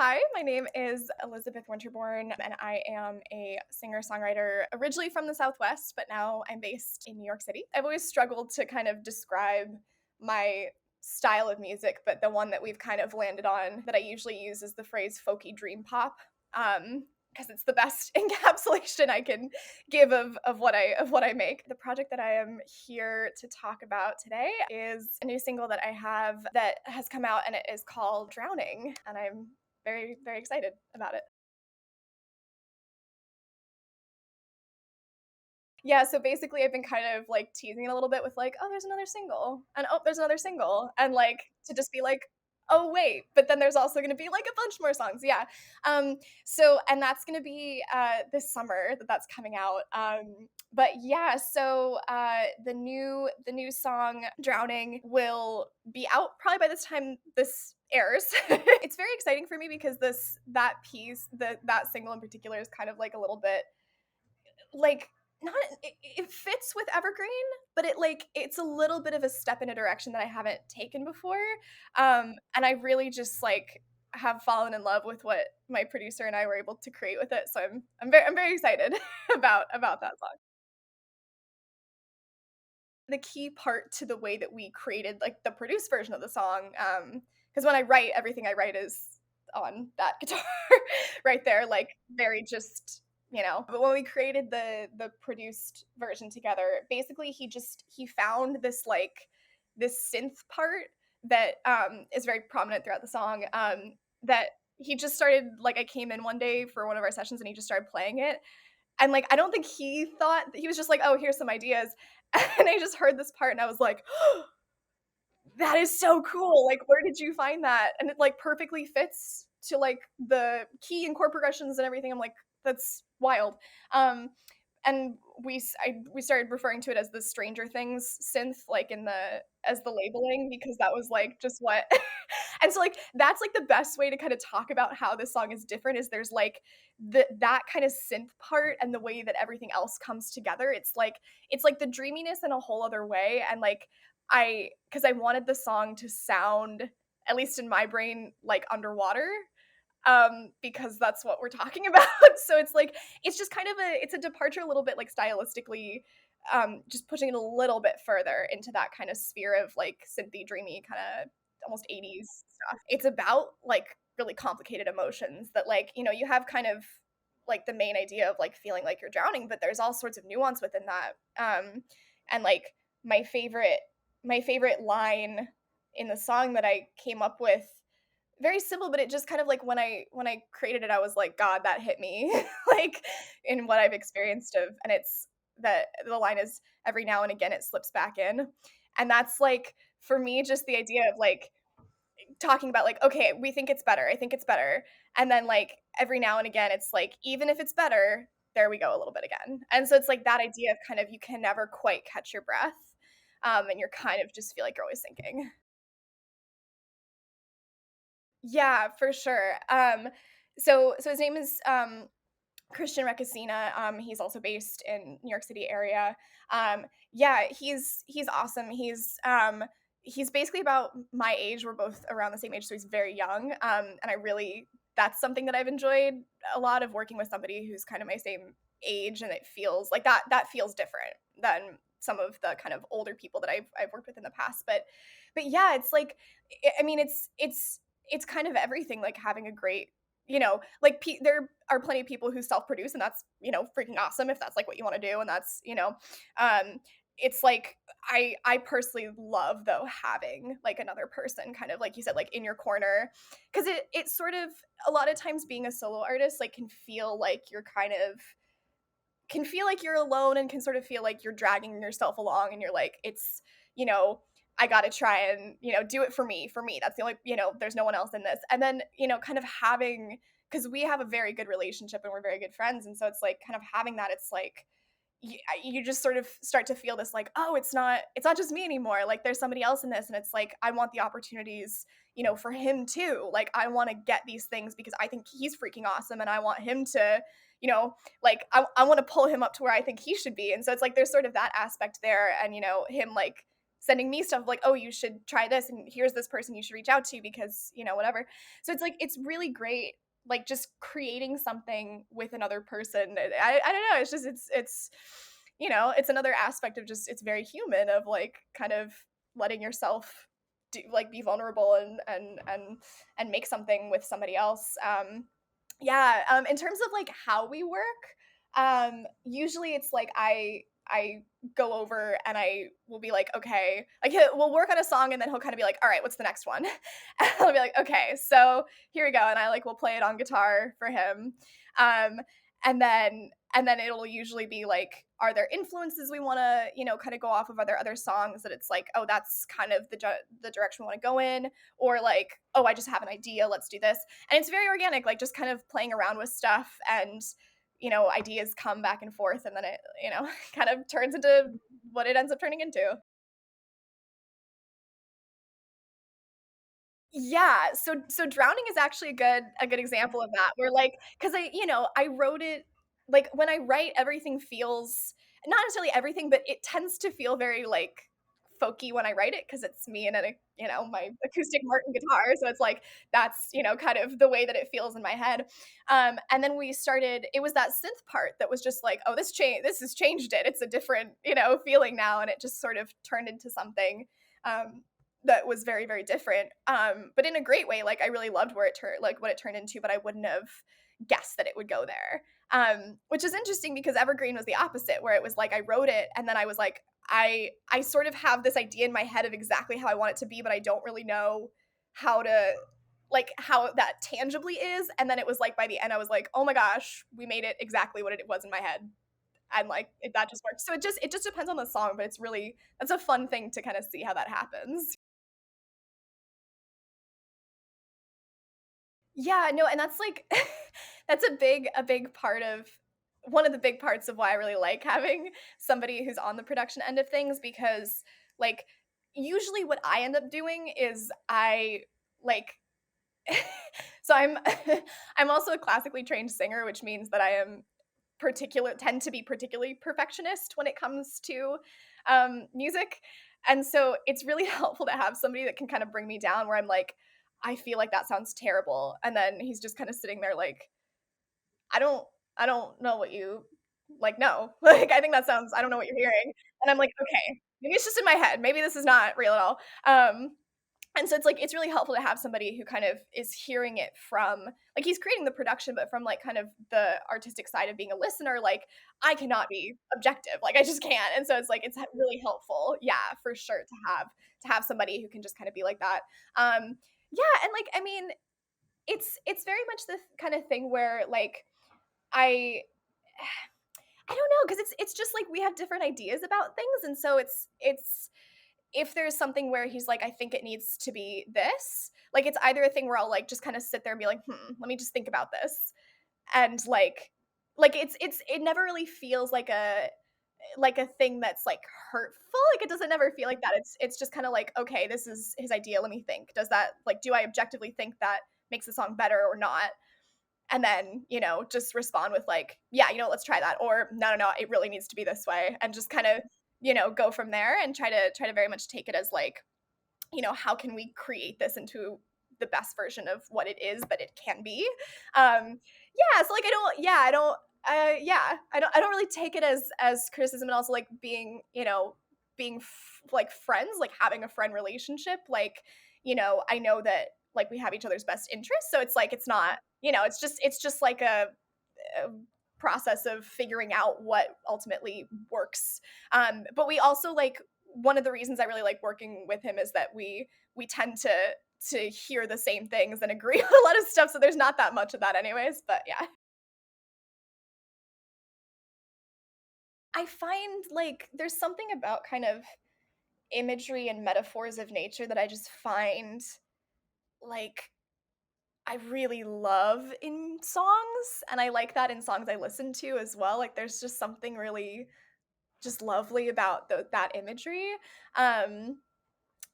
Hi, my name is Elizabeth Winterbourne, and I am a singer-songwriter originally from the Southwest, but now I'm based in New York City. I've always struggled to kind of describe my style of music, but the one that we've kind of landed on that I usually use is the phrase folky dream pop. Because it's the best encapsulation I can give of what I make. The project that I am here to talk about today is a new single that I have that has come out, and it is called Drowning, and I'm very, very excited about it. Yeah, so basically I've been kind of like teasing it a little bit with like, oh, there's another single, and oh, there's another single, and like to just be like, oh wait, but then there's also gonna be like a bunch more songs. Yeah. So and that's gonna be this summer that's coming out. But yeah, so the new song Drowning will be out probably by this time this airs. It's very exciting for me because that piece, that single in particular is kind of like a little bit like not it fits with Evergreen, but it's a little bit of a step in a direction that I haven't taken before. And I really just like have fallen in love with what my producer and I were able to create with it. So I'm very excited about that song. The key part to the way that we created like the produced version of the song, because when I write, everything I write is on that guitar right there, like very just but when we created the produced version together, basically he found this synth part that is very prominent throughout the song, that he just started like I came in one day for one of our sessions and he just started playing it, and, like, I don't think he thought he was just like, "Oh, here's some ideas." And I just heard this part and I was like, "That is so cool, like, where did you find that?" And it, like, perfectly fits to, like, the key and chord progressions and everything. I'm like, "That's wild." Um, and we started referring to it as the Stranger Things synth, like, in the as the labeling because that was, like, just what and so, like, that's, like, the best way to kinda talk about how this song is different is there's, like, that kinda synth part and the way that everything else comes together. It's like the dreaminess in a whole other way, and, like, because I wanted the song to sound, at least in my brain, like underwater, because that's what we're talking about. So it's like it's just kind of it's a departure a little bit like stylistically, just pushing it a little bit further into that kind of sphere of like synthy, dreamy, kind of almost 80s stuff. It's about like really complicated emotions that you have kind of like the main idea of like feeling like you're drowning, but there's all sorts of nuance within that. And like my favorite my favorite line in the song that I came up with, very simple, but it just kind of like when I created it, I was like, God, that hit me like in what I've experienced of, and it's that the line is every now and again it slips back in. And that's like for me just the idea of like talking about like, okay, we think it's better. I think it's better. And then like every now and again it's like even if it's better, there we go a little bit again. And so it's like that idea of kind of you can never quite catch your breath. And you're kind of just feel like you're always thinking. Yeah, for sure. So his name is Christian Recasina. He's also based in New York City area. Yeah, he's awesome. He's basically about my age. We're both around the same age, so he's very young. And I really that's something that I've enjoyed a lot of working with somebody who's kind of my same age, and it feels like that feels different than some of the kind of older people that I've worked with in the past. But yeah, it's like I mean, it's kind of everything. Like having a great like there are plenty of people who self-produce, and that's freaking awesome if that's like what you want to do, and that's um it's like I personally love though having like another person kind of like you said like in your corner, because it's sort of a lot of times being a solo artist like can feel like you're alone, and can sort of feel like you're dragging yourself along, and you're like you know I got to try and do it for me, that's the only there's no one else in this. And then kind of having, because we have a very good relationship and we're very good friends, and so it's like kind of having that, it's like you just sort of start to feel this like, oh, it's not just me anymore, like there's somebody else in this, and it's like I want the opportunities for him too. Like I want to get these things because I think he's freaking awesome, and I want him to like I want to pull him up to where I think he should be. And so it's like there's sort of that aspect there, and him like sending me stuff like, oh, you should try this, and here's this person you should reach out to because, whatever. So it's like it's really great, like just creating something with another person. I don't know, it's just it's another aspect of just it's very human of like kind of letting yourself do like be vulnerable and make something with somebody else. Yeah, in terms of like how we work, usually it's like I go over and I will be like, okay, like we'll work on a song and then he'll kind of be like, all right, what's the next one? And I'll be like, okay, so here we go, and I like will play it on guitar for him, um, and then it'll usually be like, are there influences we want to kind of go off of? Are there other songs that it's like, oh, that's kind of the direction we want to go in, or like, oh, I just have an idea, let's do this, and it's very organic, like just kind of playing around with stuff, and ideas come back and forth, and then it kind of turns into what it ends up turning into. Yeah, so Drowning is actually a good example of that, where, like, because I wrote it like, when I write, everything feels not necessarily everything, but it tends to feel very, like, folky when I write it because it's me and my acoustic Martin guitar, so it's like, that's, kind of the way that it feels in my head, and then we started it was that synth part that was just like, "Oh, this has changed it, it's a different, feeling now," and it just sort of turned into something, um that was very, very different, but in a great way. Like, I really loved where it turned like what it turned into, but I wouldn't have guessed that it would go there, which is interesting because Evergreen was the opposite, where it was like I wrote it and then I was like, I sort of have this idea in my head of exactly how I want it to be, but I don't really know how to like how that tangibly is, and then it was like by the end I was like, oh my gosh, we made it exactly what it was in my head, and like that just worked. So it just depends on the song, but that's a fun thing to kind of see how that happens. Yeah, no, and that's like that's a big part of one of the big parts of why I really like having somebody who's on the production end of things, because like usually what I end up doing is I like so I'm also a classically trained singer, which means that I am tend to be particularly perfectionist when it comes to music. And so it's really helpful to have somebody that can kind of bring me down, where I'm like, I feel like that sounds terrible. And then he's just kind of sitting there like, I don't I don't know what you like, no. Like, I think that sounds I don't know what you're hearing. And I'm like, okay, maybe it's just in my head. Maybe this is not real at all. And so it's like it's really helpful to have somebody who kind of is hearing it from like he's creating the production, but from like kind of the artistic side of being a listener. Like, I cannot be objective, like I just can't. And so it's like it's really helpful, yeah, for sure, to have somebody who can just kind of be like that. Yeah, and like I mean, it's very much the kind of thing where like I I don't know, because it's just like we have different ideas about things, and so it's if there's something where he's like, I think it needs to be this, like it's either a thing where I'll like just kind of sit there and be like, let me just think about this, and like it never really feels like a thing that's like hurtful. Like, it doesn't never feel like that. It's just kind of like, okay, this is his idea. Let me think. Does that like do I objectively think that makes the song better or not? And then just respond with like, yeah, let's try that, or no, no, no, it really needs to be this way, and just kind of go from there, and try to very much take it as like, how can we create this into the best version of what it is that it can be. Yeah, so like I don't really take it as criticism, and also like like friends, like having a friend relationship, like I know that like we have each other's best interests, so it's like it's not it's just like a process of figuring out what ultimately works. But we also like one of the reasons I really like working with him is that we tend to hear the same things and agree on a lot of stuff. So there's not that much of that, anyways. But yeah, I find like there's something about kind of imagery and metaphors of nature that I just find like I really love in songs, and I like that in songs I listen to as well. Like, there's just something really just lovely about that imagery. Um,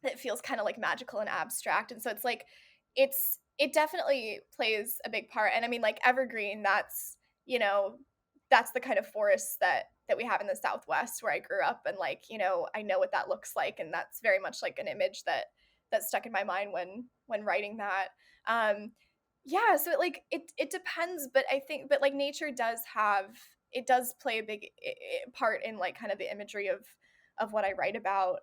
that feels kind of like magical and abstract. And so it's like it definitely plays a big part. And I mean, like Evergreen, you know, that's the kind of forest that we have in the Southwest where I grew up, and like, I know what that looks like, and that's very much like an image that stuck in my mind when writing that. Um, yeah, so it depends, but I think but like nature does have it does play a big part in like kind of the imagery of what I write about.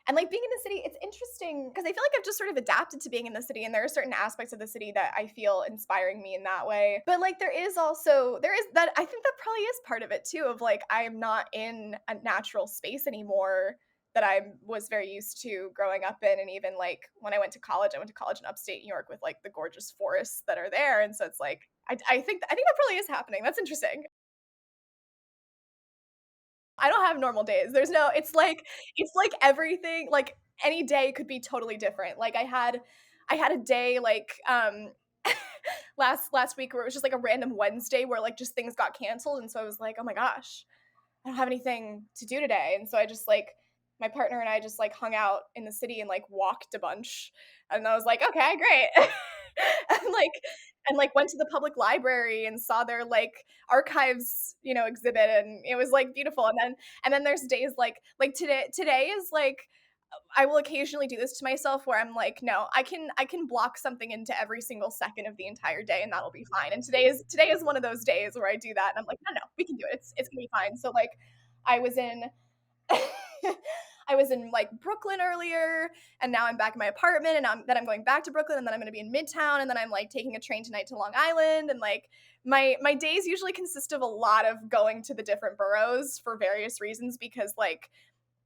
And like being in the city, it's interesting because I feel like I've just sort of adapted to being in the city, and there are certain aspects of the city that I feel inspiring me in that way. But like there is that I think that probably is part of it too of like I'm not in a natural space anymore that I was very used to growing up in. And even like when I went to college in upstate New York with like the gorgeous forests that are there. And so it's like I think that probably is happening. That's interesting. I don't have normal days. There's no it's like everything like any day could be totally different. Like I had a day like last week where it was just like a random Wednesday where like just things got canceled, and so I was like, "Oh my gosh, I don't have anything to do today." And so I just like my partner and I just like hung out in the city and like walked a bunch. And I was like, "Okay, great." and like went to the public library and saw their like archives, exhibit, and it was like beautiful. And then there's days like today is like I will occasionally do this to myself where I'm like, no, I can block something into every single second of the entire day and that'll be fine. And today is one of those days where I do that and I'm like, no, we can do it. It's gonna be fine. So like I was in I was in like Brooklyn earlier, and now I'm back in my apartment, and then I'm going back to Brooklyn, and then I'm going to be in Midtown, and then I'm like taking a train tonight to Long Island, and like my days usually consist of a lot of going to the different boroughs for various reasons because like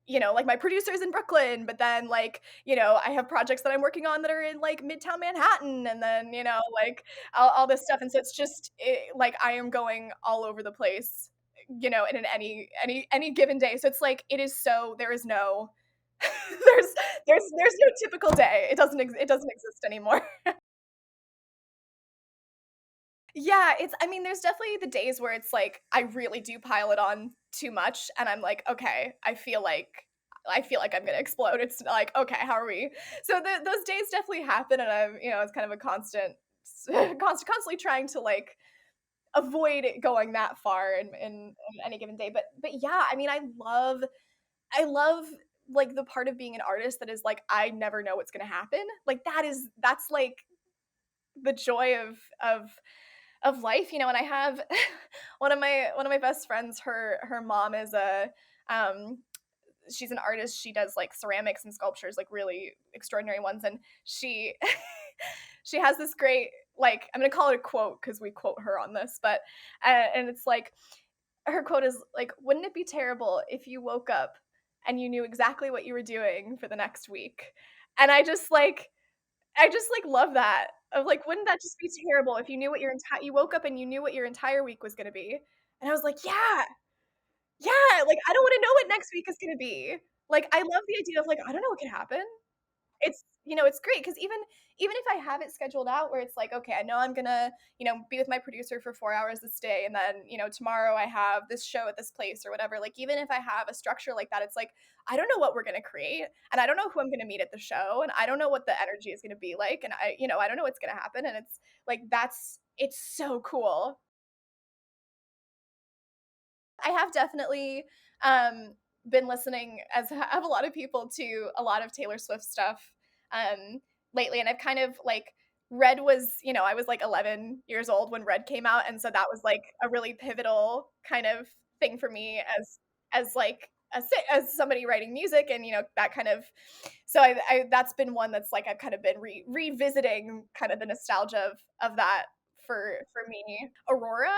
like my producer's in Brooklyn, but then like, I have projects that I'm working on that are in like Midtown Manhattan, and then, like all this stuff. And so it's just like I am going all over the place, in any given day. So it's like there is no there's there's no typical day. It doesn't exist anymore. Yeah, I mean, there's definitely the days where it's like I really do pile it on too much and I'm like, "Okay, I feel like I'm gonna explode." It's like, "Okay, how are we?" So those days definitely happen, and it's kind of a constant, constantly trying to like avoid it going that far in any given day. But yeah, I mean, I love like the part of being an artist that is like I never know what's gonna happen. Like that's like the joy of life, and I have one of my best friends, her mom is a um she's an artist. She does like ceramics and sculptures, like really extraordinary ones, and she she has this great like I'm gonna call it a quote because we quote her on this, but and it's like her quote is like, "Wouldn't it be terrible if you woke up and you knew exactly what you were doing for the next week?" And I just like love that. Of like, wouldn't that just be terrible if you knew what you woke up and you knew what your entire week was gonna be? And I was like, yeah, yeah, like I don't wanna know what next week is gonna be. Like I love the idea of like, I don't know what could happen. It's great because even if I have it scheduled out where it's like, okay, I know I'm gonna, be with my producer for 4 hours this day, and then, tomorrow I have this show at this place or whatever. Like even if I have a structure like that, it's like I don't know what we're gonna create, and I don't know who I'm gonna meet at the show, and I don't know what the energy is gonna be like, and I don't know what's gonna happen, and it's like it's so cool. I have definitely been listening, as have a lot of people, to a lot of Taylor Swift stuff lately, and I've kind of like Red was, I was like 11 years old when Red came out, and so that was like a really pivotal kind of thing for me as like as somebody writing music, and that kind of so I that's been one that's like I've kind of been revisiting kind of the nostalgia of that for me. Aurora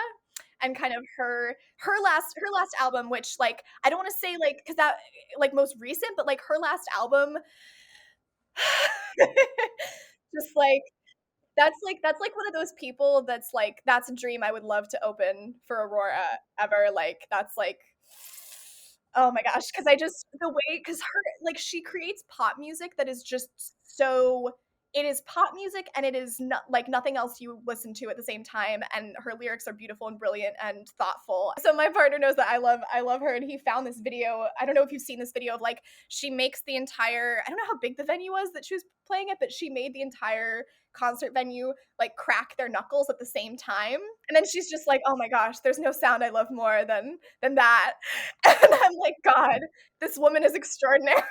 and kind of her last album, which like I don't want to say like because that like most recent, but like her last album, just that's like one of those people that's like that's a dream I would love to open for Aurora ever. Like that's like oh my gosh, because I just the way because her like she creates pop music that is just so it is pop music and it is not like nothing else you listen to at the same time, and her lyrics are beautiful and brilliant and thoughtful. So my partner knows that I love her, and he found this video. I don't know if you've seen this video of like she makes the entire, I don't know how big the venue was that she was playing at, but she made the entire concert venue like crack their knuckles at the same time. And then she's just like, "Oh my gosh, there's no sound I love more than that." And I'm like, "God, this woman is extraordinary."